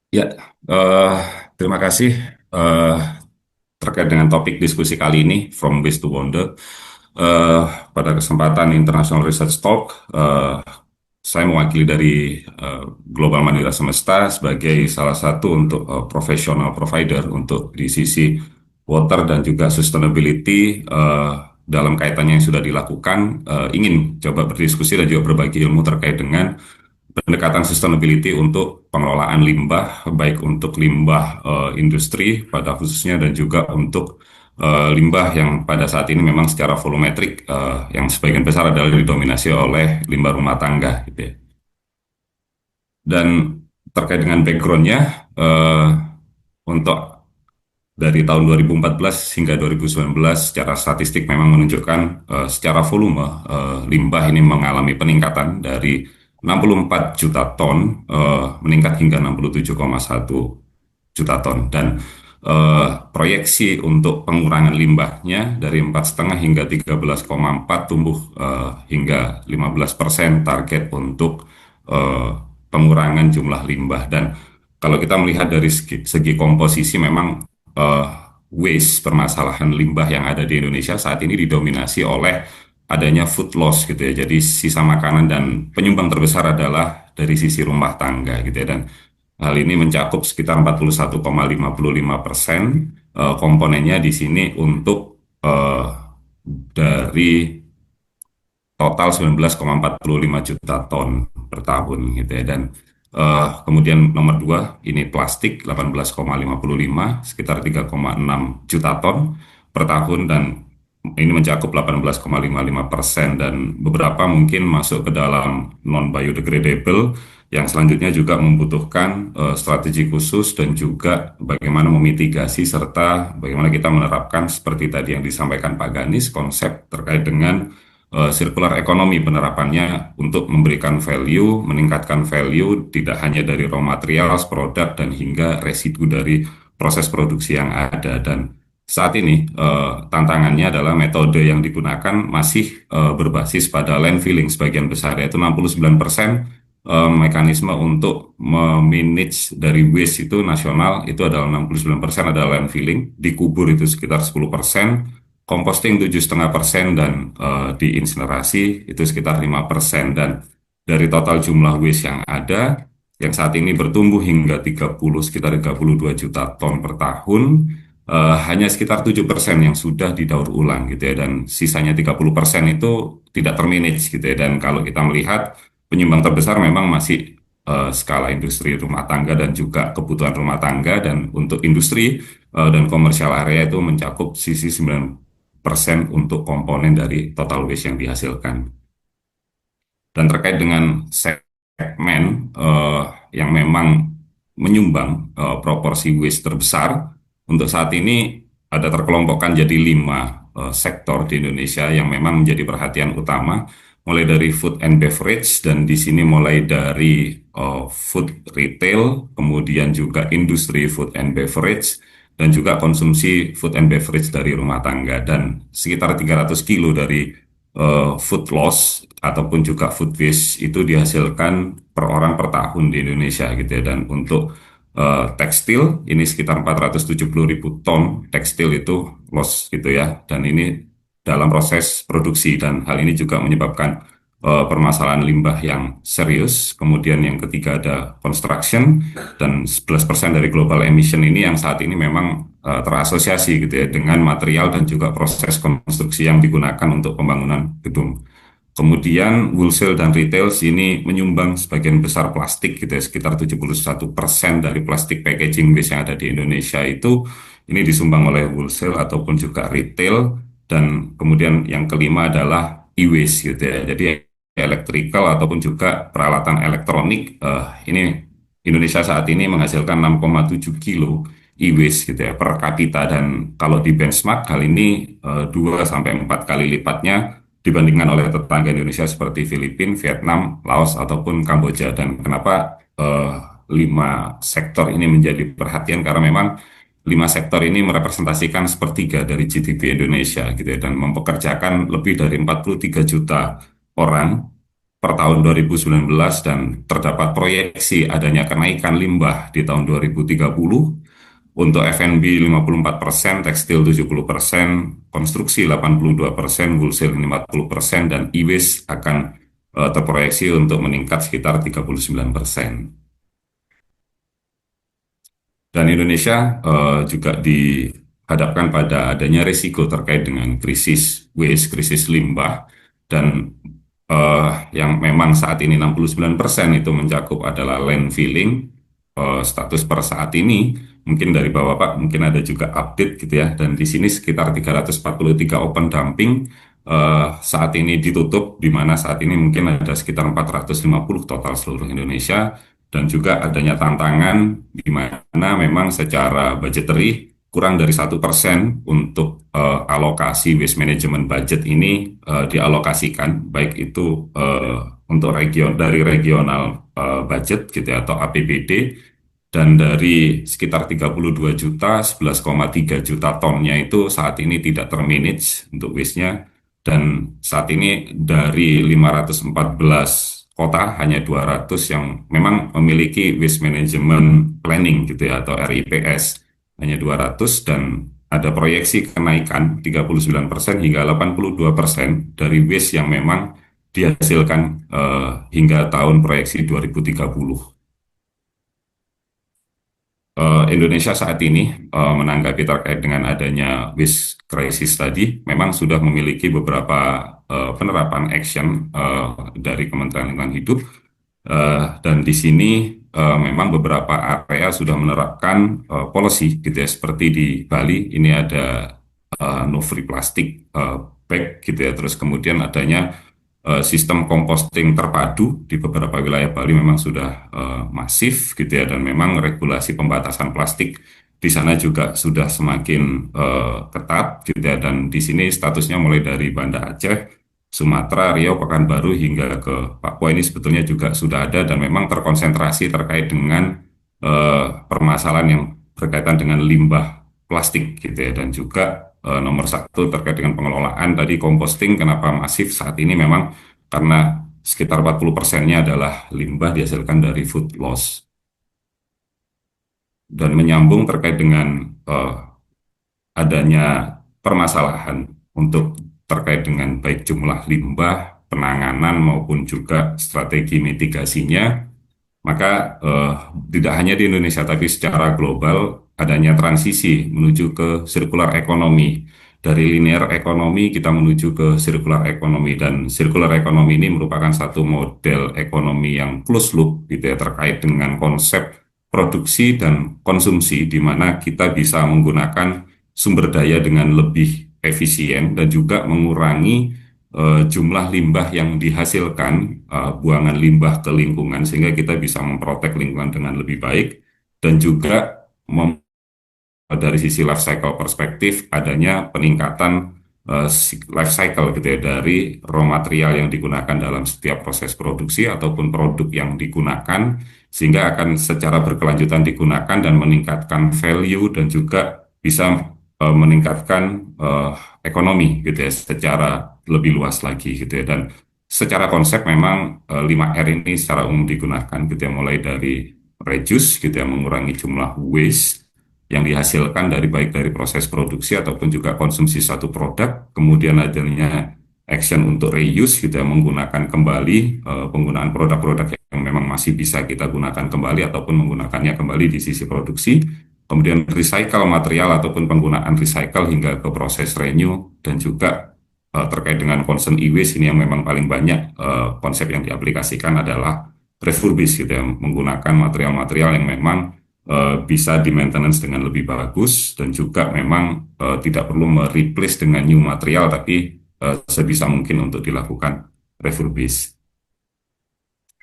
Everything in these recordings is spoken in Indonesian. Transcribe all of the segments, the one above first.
Ya, eh, terima kasih eh, terkait dengan topik diskusi kali ini, From Waste to Wonder. Eh, Pada kesempatan International Research Talk, saya mewakili dari Global Mandira Semesta sebagai salah satu untuk professional provider untuk di sisi water dan juga sustainability dalam kaitannya yang sudah dilakukan, ingin coba berdiskusi dan juga berbagi ilmu terkait dengan pendekatan sustainability untuk pengelolaan limbah, baik untuk limbah industri pada khususnya dan juga untuk limbah yang pada saat ini memang secara volumetrik yang sebagian besar adalah didominasi oleh limbah rumah tangga gitu ya. Dan terkait dengan backgroundnya, untuk dari tahun 2014 hingga 2019 secara statistik memang menunjukkan secara volume limbah ini mengalami peningkatan dari 64 juta ton meningkat hingga 67,1 juta ton dan proyeksi untuk pengurangan limbahnya dari 4,5 hingga 13,4 tumbuh hingga 15% target untuk eh, pengurangan jumlah limbah. Dan kalau kita melihat dari segi komposisi memang eh, waste permasalahan limbah yang ada di Indonesia saat ini didominasi oleh adanya food loss gitu ya. Jadi sisa makanan dan penyumbang terbesar adalah dari sisi rumah tangga gitu ya. Dan hal ini mencakup sekitar 41,55% komponennya di sini untuk dari total 19,45 juta ton per tahun gitu ya. Dan kemudian nomor dua ini plastik 18,55 sekitar 3,6 juta ton per tahun, dan ini mencakup 18,55% dan beberapa mungkin masuk ke dalam non biodegradable yang selanjutnya juga membutuhkan strategi khusus dan juga bagaimana memitigasi serta bagaimana kita menerapkan seperti tadi yang disampaikan Pak Ganis, konsep terkait dengan circular economy penerapannya untuk memberikan value, meningkatkan value tidak hanya dari raw materials, produk, dan hingga residu dari proses produksi yang ada. Dan saat ini tantangannya adalah metode yang digunakan masih berbasis pada landfilling sebagian besar, yaitu 69% mekanisme untuk memanage dari waste itu nasional itu adalah 69% adalah landfilling, dikubur itu sekitar 10%, composting 7,5% dan diinsinerasi itu sekitar 5%. Dan dari total jumlah waste yang ada yang saat ini bertumbuh hingga sekitar 32 juta ton per tahun, hanya sekitar 7% yang sudah didaur ulang gitu ya, dan sisanya 30% itu tidak termanage gitu ya. Dan kalau kita melihat penyumbang terbesar memang masih skala industri rumah tangga dan juga kebutuhan rumah tangga, dan untuk industri dan komersial area itu mencakup sisi 9% untuk komponen dari total waste yang dihasilkan. Dan terkait dengan segmen yang memang menyumbang proporsi waste terbesar, untuk saat ini ada terkelompokkan jadi 5 sektor di Indonesia yang memang menjadi perhatian utama, mulai dari food and beverage, dan di sini mulai dari food retail, kemudian juga industri food and beverage, dan juga konsumsi food and beverage dari rumah tangga. Dan sekitar 300 kilo dari food loss ataupun juga food waste itu dihasilkan per orang per tahun di Indonesia gitu ya. Dan untuk tekstil ini sekitar 470 ribu ton tekstil itu loss gitu ya, dan ini dalam proses produksi, dan hal ini juga menyebabkan permasalahan limbah yang serius. Kemudian yang ketiga ada construction, dan 11% dari global emission ini yang saat ini memang terasosiasi gitu ya dengan material dan juga proses konstruksi yang digunakan untuk pembangunan gedung. Kemudian wholesale dan retail sini menyumbang sebagian besar plastik gitu ya, sekitar 71% dari plastik packaging waste yang ada di Indonesia itu ini disumbang oleh wholesale ataupun juga retail. Dan kemudian yang kelima adalah e-waste gitu ya. Jadi electrical ataupun juga peralatan elektronik, ini Indonesia saat ini menghasilkan 6,7 kilo e-waste gitu ya per kapita, dan kalau di benchmark hal ini 2 sampai 4 kali lipatnya dibandingkan oleh tetangga Indonesia seperti Filipina, Vietnam, Laos, ataupun Kamboja. Dan kenapa 5 sektor ini menjadi perhatian? Karena memang 5 sektor ini merepresentasikan sepertiga dari GDP Indonesia gitu ya, dan mempekerjakan lebih dari 43 juta orang per tahun 2019 dan terdapat proyeksi adanya kenaikan limbah di tahun 2030 untuk F&B 54%, tekstil 70%, konstruksi 82%, wholesale 50%, dan e-waste akan terproyeksi untuk meningkat sekitar 39%. Dan Indonesia juga dihadapkan pada adanya risiko terkait dengan krisis waste, krisis limbah, dan yang memang saat ini 69% itu mencakup adalah landfilling. Status per saat ini, mungkin dari Bapak mungkin ada juga update gitu ya, dan di sini sekitar 343 open dumping saat ini ditutup, di mana saat ini mungkin ada sekitar 450 total seluruh Indonesia, dan juga adanya tantangan di mana memang secara budgetary kurang dari 1% untuk alokasi waste management budget ini dialokasikan, baik itu untuk dari regional budget gitu ya, atau APBD, dan dari sekitar 32 juta, 11,3 juta tonnya itu saat ini tidak termanage untuk waste-nya, dan saat ini dari 514 kota hanya 200 yang memang memiliki waste management planning gitu ya, atau RIPS hanya 200, dan ada proyeksi kenaikan 39% hingga 82% dari waste yang memang dihasilkan hingga tahun proyeksi 2030. Indonesia saat ini menanggapi terkait dengan adanya waste crisis tadi, memang sudah memiliki beberapa penerapan action dari Kementerian Lingkungan Hidup, dan di sini memang beberapa area sudah menerapkan policy gitu ya, seperti di Bali ini ada no free plastic bag gitu ya, terus kemudian adanya sistem composting terpadu di beberapa wilayah Bali memang sudah masif gitu ya, dan memang regulasi pembatasan plastik di sana juga sudah semakin ketat gitu ya, dan di sini statusnya mulai dari Banda Aceh, Sumatera, Riau, Pekanbaru hingga ke Papua ini sebetulnya juga sudah ada, dan memang terkonsentrasi terkait dengan permasalahan yang berkaitan dengan limbah plastik gitu ya, dan juga nomor satu terkait dengan pengelolaan tadi composting. Kenapa masif saat ini memang karena sekitar 40%-nya adalah limbah dihasilkan dari food loss. Dan menyambung terkait dengan adanya permasalahan untuk terkait dengan baik jumlah limbah, penanganan maupun juga strategi mitigasinya, maka tidak hanya di Indonesia tapi secara global adanya transisi menuju ke circular economy. Dari linear ekonomi kita menuju ke circular economy, dan circular economy ini merupakan satu model ekonomi yang closed loop gitu ya, terkait dengan konsep produksi dan konsumsi, di mana kita bisa menggunakan sumber daya dengan lebih efisien dan juga mengurangi jumlah limbah yang dihasilkan, buangan limbah ke lingkungan, sehingga kita bisa memprotek lingkungan dengan lebih baik, dan juga dari sisi life cycle perspektif adanya peningkatan life cycle gitu ya, dari raw material yang digunakan dalam setiap proses produksi ataupun produk yang digunakan, sehingga akan secara berkelanjutan digunakan dan meningkatkan value, dan juga bisa meningkatkan ekonomi gitu ya secara lebih luas lagi gitu ya. Dan secara konsep memang 5R ini secara umum digunakan gitu ya, mulai dari reduce gitu ya, mengurangi jumlah waste yang dihasilkan dari baik dari proses produksi ataupun juga konsumsi satu produk, kemudian adanya action untuk reuse gitu ya, menggunakan kembali penggunaan produk-produk yang memang masih bisa kita gunakan kembali ataupun menggunakannya kembali di sisi produksi, kemudian recycle material ataupun penggunaan recycle hingga ke proses renew, dan juga terkait dengan concern e-waste ini yang memang paling banyak konsep yang diaplikasikan adalah refurbish gitu ya, menggunakan material-material yang memang bisa di maintenance dengan lebih bagus, dan juga memang tidak perlu mereplace dengan new material, tapi sebisa mungkin untuk dilakukan refurbish.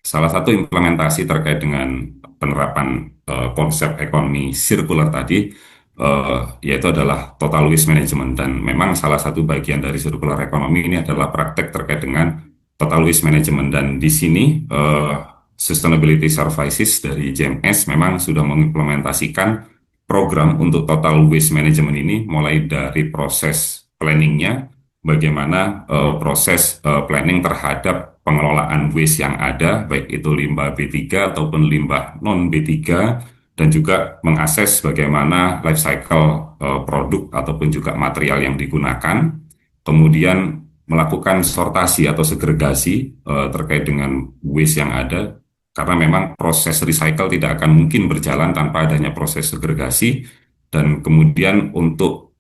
Salah satu implementasi terkait dengan penerapan konsep ekonomi sirkular tadi yaitu adalah total waste management, dan memang salah satu bagian dari sirkular ekonomi ini adalah praktek terkait dengan total waste management, dan di sini Sustainability Services dari JMS memang sudah mengimplementasikan program untuk total waste management ini, mulai dari proses planningnya, bagaimana proses planning terhadap pengelolaan waste yang ada, baik itu limbah B3 ataupun limbah non B3, dan juga mengakses bagaimana life cycle produk ataupun juga material yang digunakan, kemudian melakukan sortasi atau segregasi terkait dengan waste yang ada, karena memang proses recycle tidak akan mungkin berjalan tanpa adanya proses segregasi. Dan kemudian untuk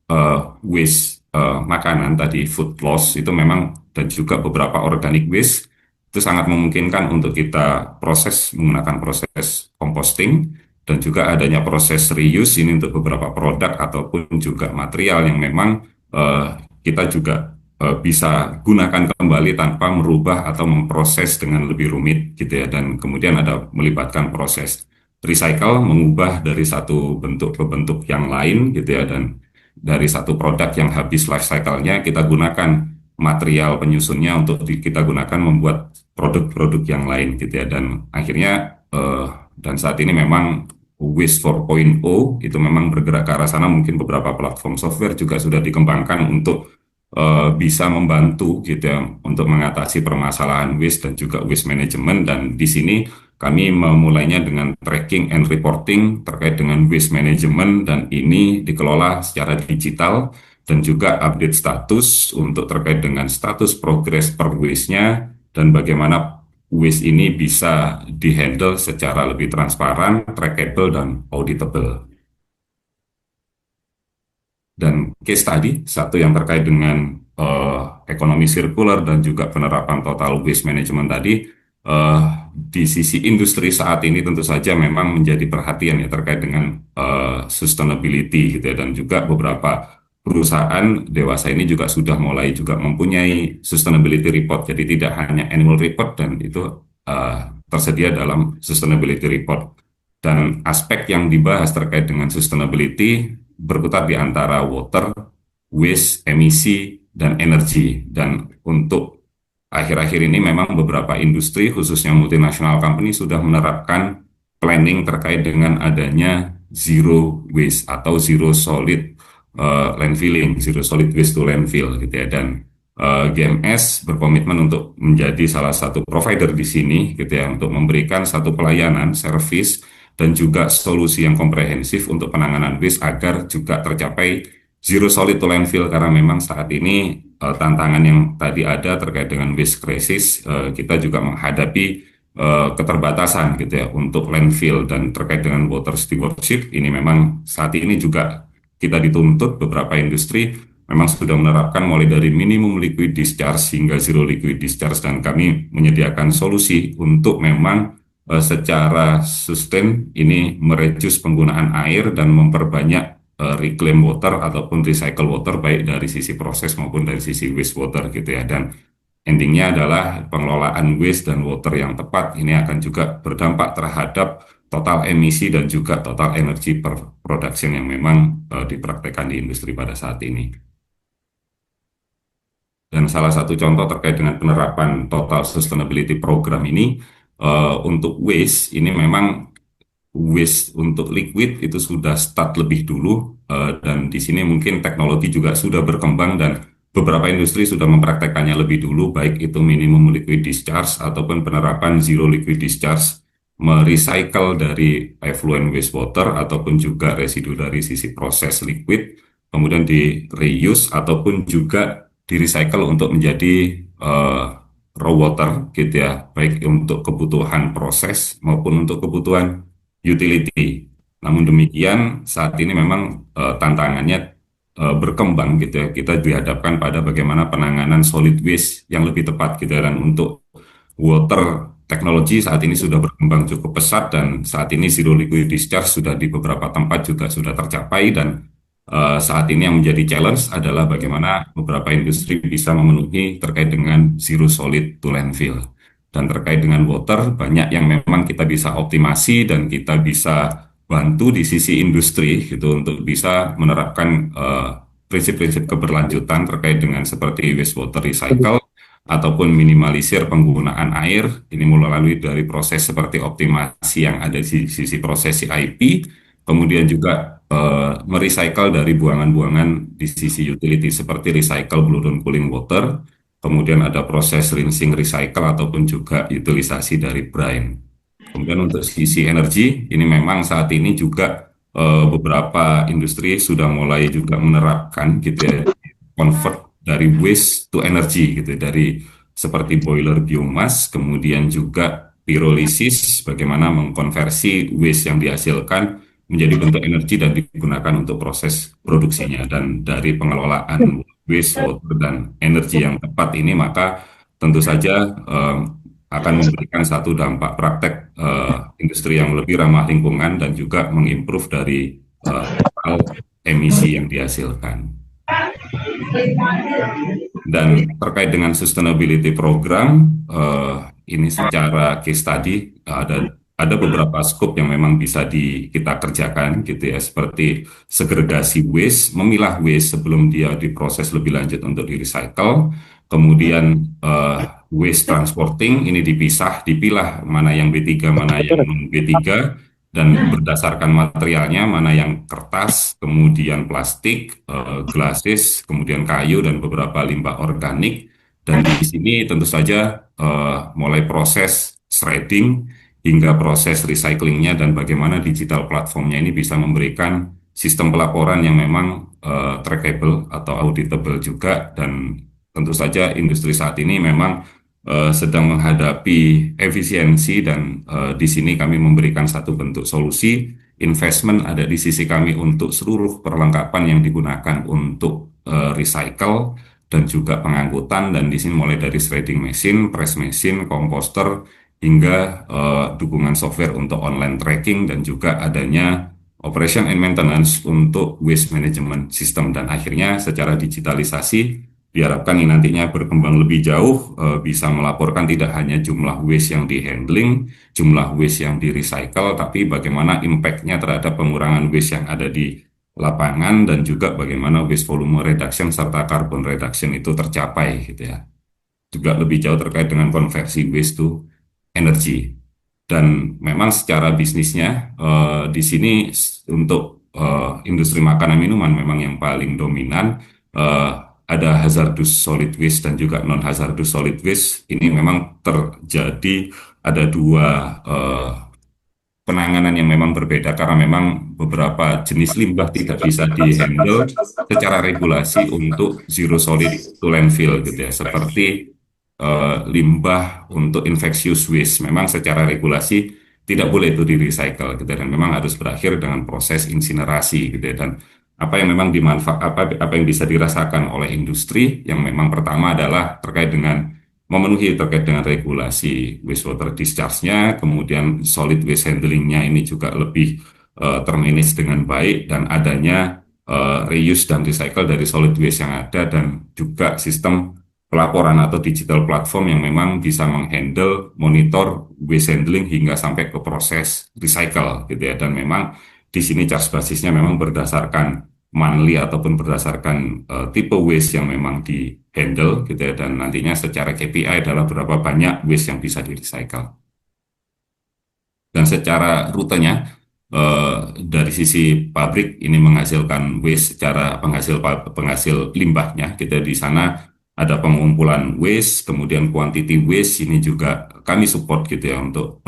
waste makanan tadi, food loss itu memang, dan juga beberapa organic waste itu sangat memungkinkan untuk kita proses menggunakan proses composting, dan juga adanya proses reuse ini untuk beberapa produk ataupun juga material yang memang eh, kita juga bisa gunakan kembali tanpa merubah atau memproses dengan lebih rumit gitu ya. Dan kemudian ada melibatkan proses recycle, mengubah dari satu bentuk ke bentuk yang lain gitu ya. Dan dari satu produk yang habis life cycle-nya, kita gunakan material penyusunnya untuk kita gunakan membuat produk-produk yang lain gitu ya. Dan akhirnya dan saat ini memang Waste 4.0 itu memang bergerak ke arah sana. Mungkin beberapa platform software juga sudah dikembangkan untuk bisa membantu gitu ya untuk mengatasi permasalahan waste dan juga waste management. Dan di sini kami memulainya dengan tracking and reporting terkait dengan waste management, dan ini dikelola secara digital, dan juga update status untuk terkait dengan status progress per waste-nya, dan bagaimana waste ini bisa dihandle secara lebih transparan, trackable, dan auditable. Dan case tadi, satu yang terkait dengan ekonomi sirkular dan juga penerapan total waste management tadi, eh, di sisi industri saat ini tentu saja memang menjadi perhatian ya terkait dengan sustainability gitu ya. Dan juga beberapa perusahaan dewasa ini juga sudah mulai juga mempunyai sustainability report. Jadi tidak hanya annual report, dan itu eh, tersedia dalam sustainability report. Dan aspek yang dibahas terkait dengan sustainability berputar di antara water, waste, emisi, dan energi. Dan untuk akhir-akhir ini memang beberapa industri, khususnya multinational company, sudah menerapkan planning terkait dengan adanya zero waste atau zero solid landfilling, zero solid waste to landfill gitu ya. Dan GMS berkomitmen untuk menjadi salah satu provider di sini gitu ya, untuk memberikan satu pelayanan, service, dan juga solusi yang komprehensif untuk penanganan waste agar juga tercapai zero solid to landfill. Karena memang saat ini tantangan yang tadi ada terkait dengan waste crisis, kita juga menghadapi keterbatasan gitu ya untuk landfill. Dan terkait dengan water stewardship ini memang saat ini juga kita dituntut, beberapa industri memang sudah menerapkan mulai dari minimum liquid discharge hingga zero liquid discharge, dan kami menyediakan solusi untuk memang secara sustain ini mereduce penggunaan air dan memperbanyak reclaim water ataupun recycle water, baik dari sisi proses maupun dari sisi wastewater gitu ya. Dan endingnya adalah pengelolaan waste dan water yang tepat ini akan juga berdampak terhadap total emisi dan juga total energy per production yang memang dipraktekkan di industri pada saat ini. Dan salah satu contoh terkait dengan penerapan total sustainability program ini, untuk waste ini memang waste untuk liquid itu sudah start lebih dulu, dan di sini mungkin teknologi juga sudah berkembang dan beberapa industri sudah mempraktekannya lebih dulu, baik itu minimum liquid discharge ataupun penerapan zero liquid discharge, merecycle dari effluent wastewater ataupun juga residu dari sisi proses liquid, kemudian di reuse ataupun juga di recycle untuk menjadi raw water gitu ya, baik untuk kebutuhan proses maupun untuk kebutuhan utility. Namun demikian, saat ini memang tantangannya berkembang gitu ya. Kita dihadapkan pada bagaimana penanganan solid waste yang lebih tepat gitu ya. Dan untuk water teknologi saat ini sudah berkembang cukup pesat, dan saat ini zero liquid discharge sudah di beberapa tempat juga sudah tercapai. Dan saat ini yang menjadi challenge adalah bagaimana beberapa industri bisa memenuhi terkait dengan zero solid to landfill. Dan terkait dengan water, banyak yang memang kita bisa optimasi dan kita bisa bantu di sisi industri gitu untuk bisa menerapkan prinsip-prinsip keberlanjutan terkait dengan seperti wastewater recycle ataupun minimalisir penggunaan air. Ini melalui dari proses seperti optimasi yang ada di sisi proses CIP, kemudian juga merecycle dari buangan-buangan di sisi utility seperti recycle blue dan cooling water, kemudian ada proses rinsing recycle ataupun juga utilisasi dari brine. Kemudian untuk sisi energi, ini memang saat ini juga beberapa industri sudah mulai juga menerapkan gitu ya, convert dari waste to energy gitu, dari seperti boiler biomas, kemudian juga pirolisis, bagaimana mengkonversi waste yang dihasilkan menjadi bentuk energi dan digunakan untuk proses produksinya. Dan dari pengelolaan waste, water, dan energi yang tepat ini, maka tentu saja akan memberikan satu dampak praktek industri yang lebih ramah lingkungan dan juga mengimprove dari total emisi yang dihasilkan. Dan terkait dengan sustainability program, ini secara case study ada beberapa scope yang memang bisa kita kerjakan gitu ya, seperti segregasi waste, memilah waste sebelum dia diproses lebih lanjut untuk di recycle, kemudian waste transporting ini dipilah mana yang B3, mana yang non B3, dan berdasarkan materialnya mana yang kertas, kemudian plastik, glasis, kemudian kayu dan beberapa limbah organik. Dan di sini tentu saja mulai proses shredding hingga proses recyclingnya dan bagaimana digital platformnya ini bisa memberikan sistem pelaporan yang memang trackable atau auditable juga. Dan tentu saja industri saat ini memang sedang menghadapi efisiensi dan di sini kami memberikan satu bentuk solusi. Investment ada di sisi kami untuk seluruh perlengkapan yang digunakan untuk recycle dan juga pengangkutan, dan di sini mulai dari shredding machine, press machine, komposter hingga dukungan software untuk online tracking dan juga adanya operation and maintenance untuk waste management system. Dan akhirnya secara digitalisasi diharapkan ini nantinya berkembang lebih jauh, bisa melaporkan tidak hanya jumlah waste yang di handling, jumlah waste yang di recycle, tapi bagaimana impact-nya terhadap pengurangan waste yang ada di lapangan dan juga bagaimana waste volume reduction serta carbon reduction itu tercapai gitu ya. Juga lebih jauh terkait dengan konversi waste to energy. Dan memang secara bisnisnya di sini untuk industri makanan minuman memang yang paling dominan. eh, ada hazardous solid waste dan juga non hazardous solid waste. Ini memang terjadi ada dua penanganan yang memang berbeda karena memang beberapa jenis limbah tidak bisa dihandle secara regulasi untuk zero solid to landfill gitu ya, seperti limbah untuk infectious waste memang secara regulasi tidak boleh itu di recycle gitu ya, dan memang harus berakhir dengan proses insinerasi gitu ya. Dan apa yang memang apa yang bisa dirasakan oleh industri yang memang pertama adalah terkait dengan memenuhi terkait dengan regulasi wastewater discharge-nya, kemudian solid waste handling-nya ini juga lebih termanage dengan baik, dan adanya reuse dan recycle dari solid waste yang ada, dan juga sistem pelaporan atau digital platform yang memang bisa menghandle monitor waste handling hingga sampai ke proses recycle gitu ya. Dan memang di sini charge basisnya memang berdasarkan monthly ataupun berdasarkan tipe waste yang memang di handle gitu ya, dan nantinya secara KPI adalah berapa banyak waste yang bisa di recycle. Dan secara rutenya dari sisi pabrik ini menghasilkan waste secara penghasil limbahnya kita di sana ada pengumpulan waste, kemudian quantity waste ini juga kami support gitu ya untuk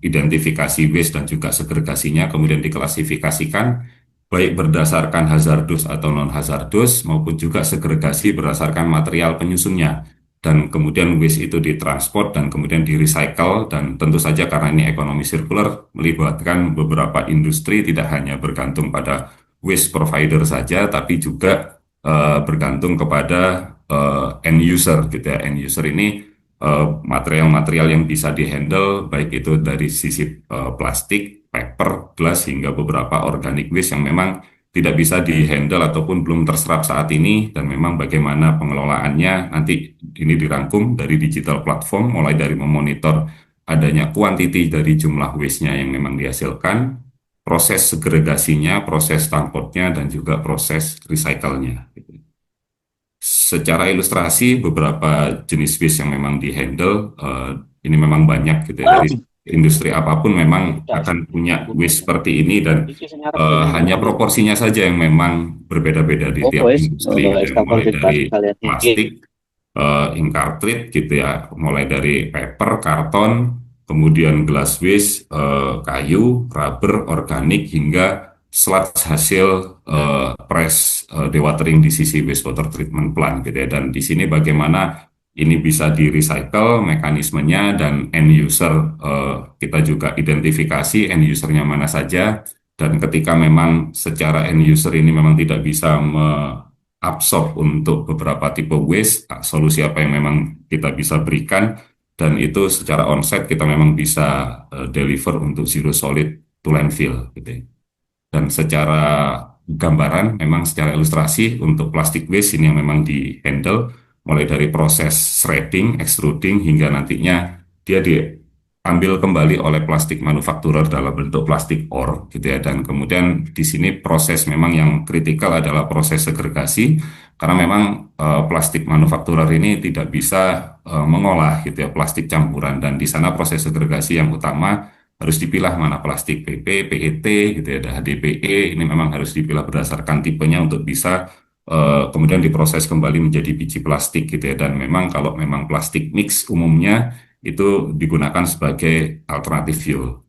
identifikasi waste dan juga segregasinya, kemudian diklasifikasikan baik berdasarkan hazardus atau non hazardus maupun juga segregasi berdasarkan material penyusunnya, dan kemudian waste itu ditransport dan kemudian di recycle. Dan tentu saja karena ini ekonomi sirkular melibatkan beberapa industri, tidak hanya bergantung pada waste provider saja tapi juga bergantung kepada end user gitu ya. End user ini material-material yang bisa dihandle baik itu dari sisi plastik, paper, glass hingga beberapa organic waste yang memang tidak bisa dihandle ataupun belum terserap saat ini, dan memang bagaimana pengelolaannya nanti ini dirangkum dari digital platform mulai dari memonitor adanya kuantiti dari jumlah waste-nya yang memang dihasilkan, proses segregasinya, proses transportnya, dan juga proses recycle-nya. Secara ilustrasi beberapa jenis waste yang memang dihandle ini memang banyak gitu ya, dari industri apapun memang Tidak akan punya sebut waste aja. seperti ini dan Iki sing ngarep dene hanya iki. proporsinya saja yang memang berbeda-beda di Oh, tiap wes, industri gitu ya, wes tak mulai konfirmasi dari kalian iki. plastik, ink cartridge gitu ya, mulai dari paper, karton, kemudian glass waste, kayu, rubber, organik hingga sludge hasil press dewatering di sisi wastewater treatment plant gitu ya. Dan di sini bagaimana ini bisa di recycle mekanismenya dan end user kita juga identifikasi end usernya mana saja dan ketika memang secara end user ini memang tidak bisa absorb untuk beberapa tipe waste, solusi apa yang memang kita bisa berikan, dan itu secara onsite kita memang bisa deliver untuk zero solid to landfill gitu ya. Dan secara gambaran, memang secara ilustrasi untuk plastic waste ini yang memang di handle mulai dari proses shredding, extruding hingga nantinya dia diambil kembali oleh plastik manufakturer dalam bentuk plastik ore gitu ya. Dan kemudian di sini proses memang yang kritikal adalah proses segregasi karena memang plastik manufakturer ini tidak bisa mengolah gitu ya plastik campuran dan di sana proses segregasi yang utama harus dipilah mana plastik PP, PET gitu ya, ada HDPE, ini memang harus dipilah berdasarkan tipenya untuk bisa kemudian diproses kembali menjadi biji plastik gitu ya. Dan memang kalau memang plastik mix umumnya itu digunakan sebagai alternatif fuel.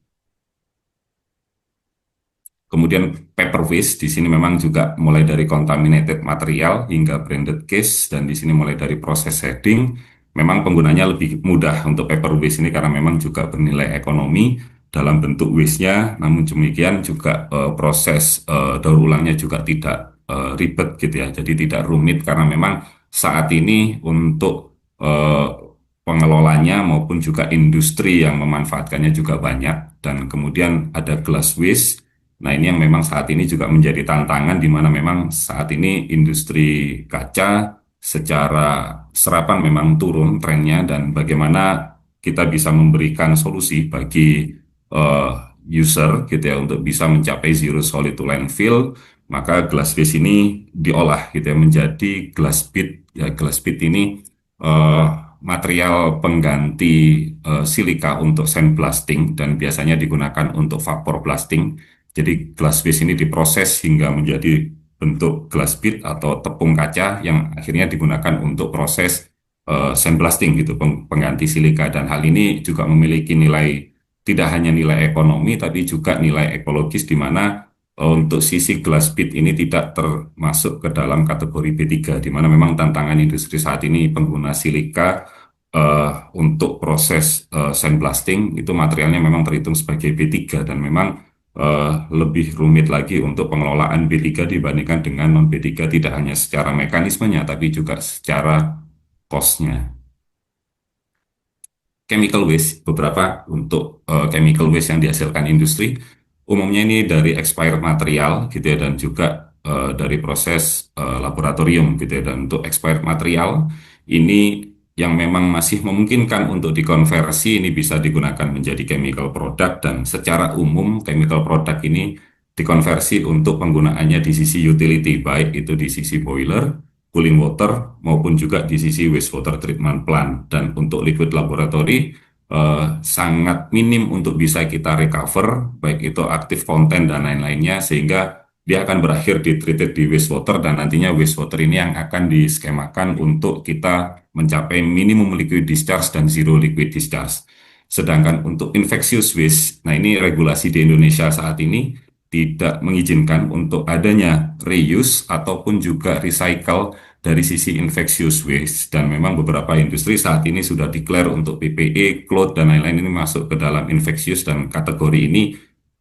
Kemudian paper waste di sini memang juga mulai dari contaminated material hingga branded case dan di sini mulai dari proses shredding. Memang penggunanya lebih mudah untuk paper waste ini karena memang juga bernilai ekonomi dalam bentuk waste-nya. Namun demikian juga proses daur ulangnya juga tidak ribet gitu ya. Jadi tidak rumit karena memang saat ini untuk pengelolanya maupun juga industri yang memanfaatkannya juga banyak dan kemudian ada glass waste. Nah, ini yang memang saat ini juga menjadi tantangan di mana memang saat ini industri kaca secara serapan memang turun trennya dan bagaimana kita bisa memberikan solusi bagi eh, user gitu ya untuk bisa mencapai zero solid to landfill, maka glass base ini diolah gitu ya menjadi glass bead. Ya, glass bead ini eh, material pengganti silika untuk sandblasting dan biasanya digunakan untuk vapor blasting. Jadi glass base ini diproses hingga menjadi bentuk glass bead atau tepung kaca yang akhirnya digunakan untuk proses sandblasting gitu, pengganti silika. Dan hal ini juga memiliki nilai tidak hanya nilai ekonomi tapi juga nilai ekologis di mana untuk sisi glass bead ini tidak termasuk ke dalam kategori B3 di mana memang tantangan industri saat ini pengguna silika untuk proses sandblasting itu materialnya memang terhitung sebagai B3 dan memang lebih rumit lagi untuk pengelolaan B3 dibandingkan dengan non B3 tidak hanya secara mekanismenya tapi juga secara cost-nya. Chemical waste, beberapa untuk chemical waste yang dihasilkan industri, umumnya ini dari expired material gitu ya dan juga dari proses laboratorium gitu ya. Dan untuk expired material ini yang memang masih memungkinkan untuk dikonversi ini bisa digunakan menjadi chemical product dan secara umum chemical product ini dikonversi untuk penggunaannya di sisi utility baik itu di sisi boiler, cooling water maupun juga di sisi wastewater treatment plant dan untuk liquid laboratory sangat minim untuk bisa kita recover baik itu aktif konten dan lain-lainnya sehingga dia akan berakhir di treated di wastewater dan nantinya wastewater ini yang akan diskemakan untuk kita mencapai minimum liquid discharge dan zero liquid discharge. Sedangkan untuk infectious waste, nah ini regulasi di Indonesia saat ini tidak mengizinkan untuk adanya reuse ataupun juga recycle dari sisi infectious waste dan memang beberapa industri saat ini sudah declare untuk PPE, cloth dan lain-lain ini masuk ke dalam infectious dan kategori ini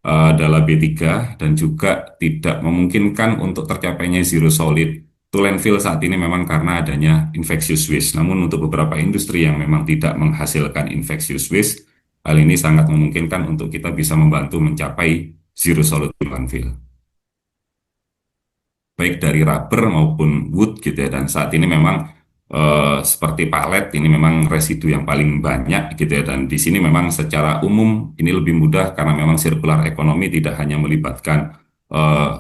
adalah B3 dan juga tidak memungkinkan untuk tercapainya zero solid to landfill saat ini memang karena adanya infectious waste. Namun untuk beberapa industri yang memang tidak menghasilkan infectious waste, hal ini sangat memungkinkan untuk kita bisa membantu mencapai zero solid to landfill baik dari rubber maupun wood gitu ya. Dan saat ini memang seperti palet ini memang residu yang paling banyak gitu ya. Dan di sini memang secara umum ini lebih mudah karena memang circular ekonomi tidak hanya melibatkan eh,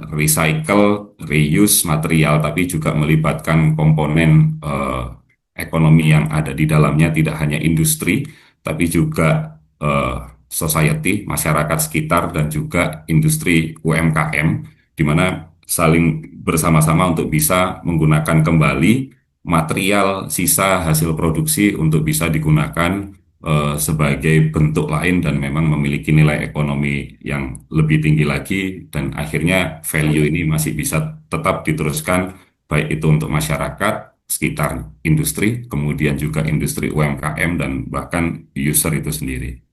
recycle, reuse material, tapi juga melibatkan komponen ekonomi yang ada di dalamnya tidak hanya industri, tapi juga eh, society, masyarakat sekitar, dan juga industri UMKM, di mana saling bersama-sama untuk bisa menggunakan kembali material sisa hasil produksi untuk bisa digunakan sebagai bentuk lain dan memang memiliki nilai ekonomi yang lebih tinggi lagi, dan akhirnya value ini masih bisa tetap diteruskan baik itu untuk masyarakat sekitar industri, kemudian juga industri UMKM dan bahkan user itu sendiri.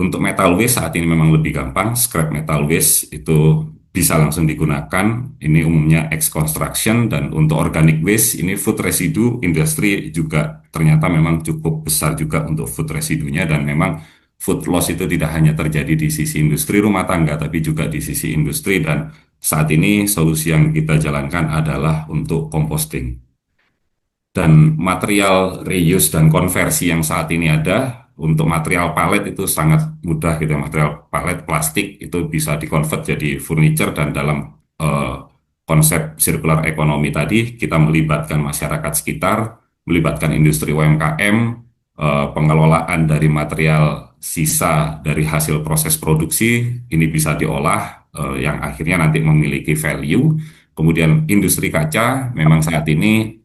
Untuk metal waste saat ini memang lebih gampang. Scrap metal waste itu bisa langsung digunakan. Ini umumnya ex-construction, dan untuk organic waste ini food residue industri juga ternyata memang cukup besar juga untuk food residunya, dan memang food loss itu tidak hanya terjadi di sisi industri rumah tangga tapi juga di sisi industri, dan saat ini solusi yang kita jalankan adalah untuk composting. Dan material reuse dan konversi yang saat ini ada untuk material palet itu sangat mudah gitu ya. Material palet plastik itu bisa dikonvert jadi furniture, dan dalam eh, konsep circular economy tadi kita melibatkan masyarakat sekitar, melibatkan industri UMKM, pengelolaan dari material sisa dari hasil proses produksi ini bisa diolah, yang akhirnya nanti memiliki value. Kemudian industri kaca memang saat ini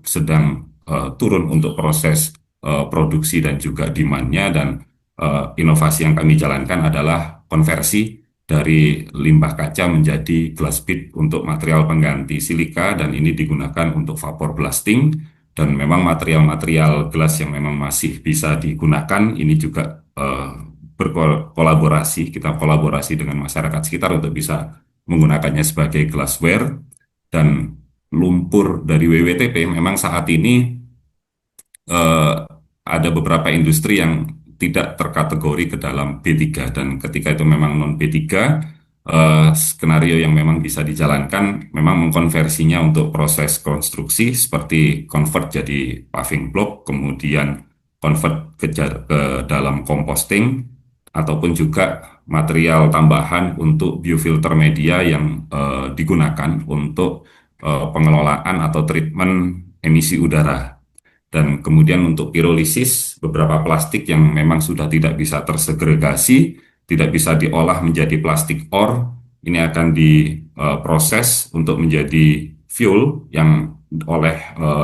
sedang turun untuk proses produksi dan juga demand-nya, dan inovasi yang kami jalankan adalah konversi dari limbah kaca menjadi glass bead untuk material pengganti silika, dan ini digunakan untuk vapor blasting. Dan memang material-material gelas yang memang masih bisa digunakan ini juga berkolaborasi, kita kolaborasi dengan masyarakat sekitar untuk bisa menggunakannya sebagai glassware. Dan lumpur dari WWTP memang saat ini eh, ada beberapa industri yang tidak terkategori ke dalam B3, dan ketika itu memang non B3, skenario yang memang bisa dijalankan memang mengkonversinya untuk proses konstruksi seperti convert jadi paving block, kemudian convert ke dalam composting, ataupun juga material tambahan untuk biofilter media yang digunakan untuk pengelolaan atau treatment emisi udara. Dan kemudian untuk pirolisis, beberapa plastik yang memang sudah tidak bisa tersegregasi, tidak bisa diolah menjadi plastik ore, ini akan diproses untuk menjadi fuel yang oleh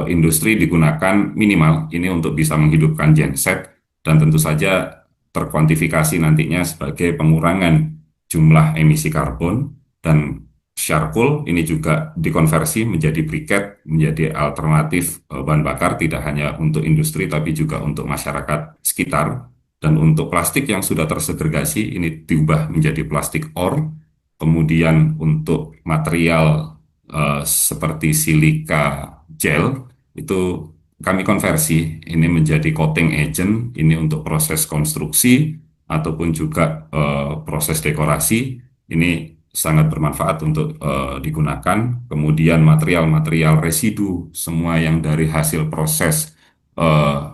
industri digunakan minimal ini untuk bisa menghidupkan genset, dan tentu saja terkuantifikasi nantinya sebagai pengurangan jumlah emisi karbon. Dan charcoal ini juga dikonversi menjadi briket, menjadi alternatif bahan bakar tidak hanya untuk industri tapi juga untuk masyarakat sekitar. Dan untuk plastik yang sudah tersegregasi ini diubah menjadi plastik ore. Kemudian untuk material seperti silika gel itu kami konversi ini menjadi coating agent, ini untuk proses konstruksi ataupun juga proses dekorasi. Ini sangat bermanfaat untuk digunakan. Kemudian material-material residu, semua yang dari hasil proses,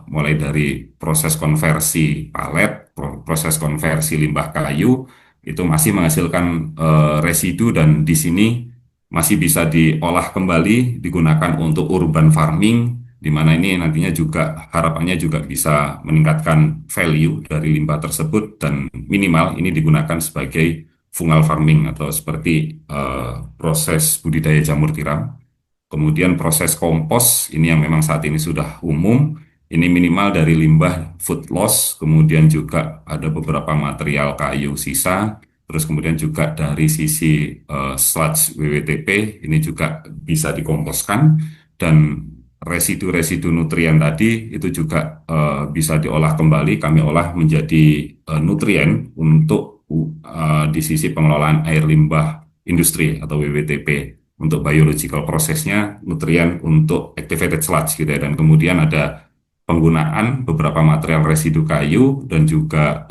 mulai dari proses konversi palet, proses konversi limbah kayu, itu masih menghasilkan residu, dan di sini masih bisa diolah kembali, digunakan untuk urban farming, di mana ini nantinya juga harapannya juga bisa meningkatkan value dari limbah tersebut, dan minimal ini digunakan sebagai fungal farming atau seperti proses budidaya jamur tiram. Kemudian proses kompos ini yang memang saat ini sudah umum, ini minimal dari limbah food loss, kemudian juga ada beberapa material kayu sisa, terus kemudian juga dari sisi sludge WWTP ini juga bisa dikomposkan, dan residu-residu nutrien tadi itu juga bisa diolah kembali, kami olah menjadi nutrien untuk di sisi pengelolaan air limbah industri atau WWTP. Untuk biological prosesnya, nutrien untuk activated sludge gitu ya. Dan kemudian ada penggunaan beberapa material residu kayu dan juga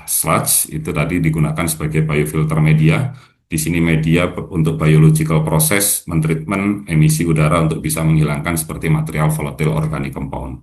sludge itu tadi digunakan sebagai biofilter media. Di sini media untuk biological proses mentreatment emisi udara untuk bisa menghilangkan seperti material volatile organic compound.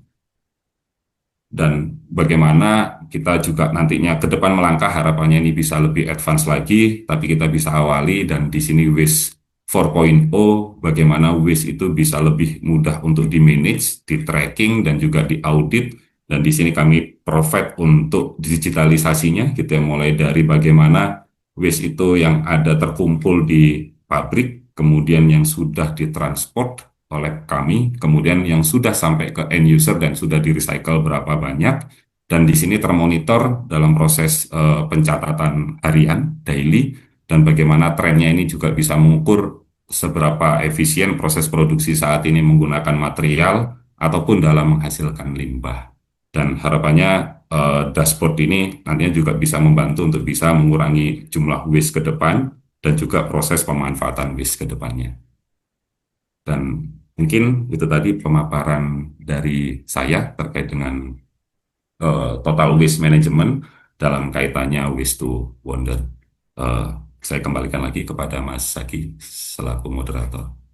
Dan bagaimana kita juga nantinya ke depan melangkah, harapannya ini bisa lebih advance lagi, tapi kita bisa awali, dan di sini WIS 4.0, bagaimana WIS itu bisa lebih mudah untuk di-manage, di-tracking, dan juga di-audit. Dan di sini kami provide untuk digitalisasinya gitu ya, mulai dari bagaimana waste itu yang ada terkumpul di pabrik, kemudian yang sudah ditransport oleh kami, kemudian yang sudah sampai ke end user dan sudah di recycle berapa banyak, dan di sini termonitor dalam proses pencatatan harian, daily, dan bagaimana trennya ini juga bisa mengukur seberapa efisien proses produksi saat ini menggunakan material ataupun dalam menghasilkan limbah. Dan harapannya dashboard ini nantinya juga bisa membantu untuk bisa mengurangi jumlah waste ke depan dan juga proses pemanfaatan waste ke depannya. Dan mungkin itu tadi pemaparan dari saya terkait dengan total waste management dalam kaitannya waste to wonder. Eh, saya kembalikan lagi kepada Mas Saki selaku moderator.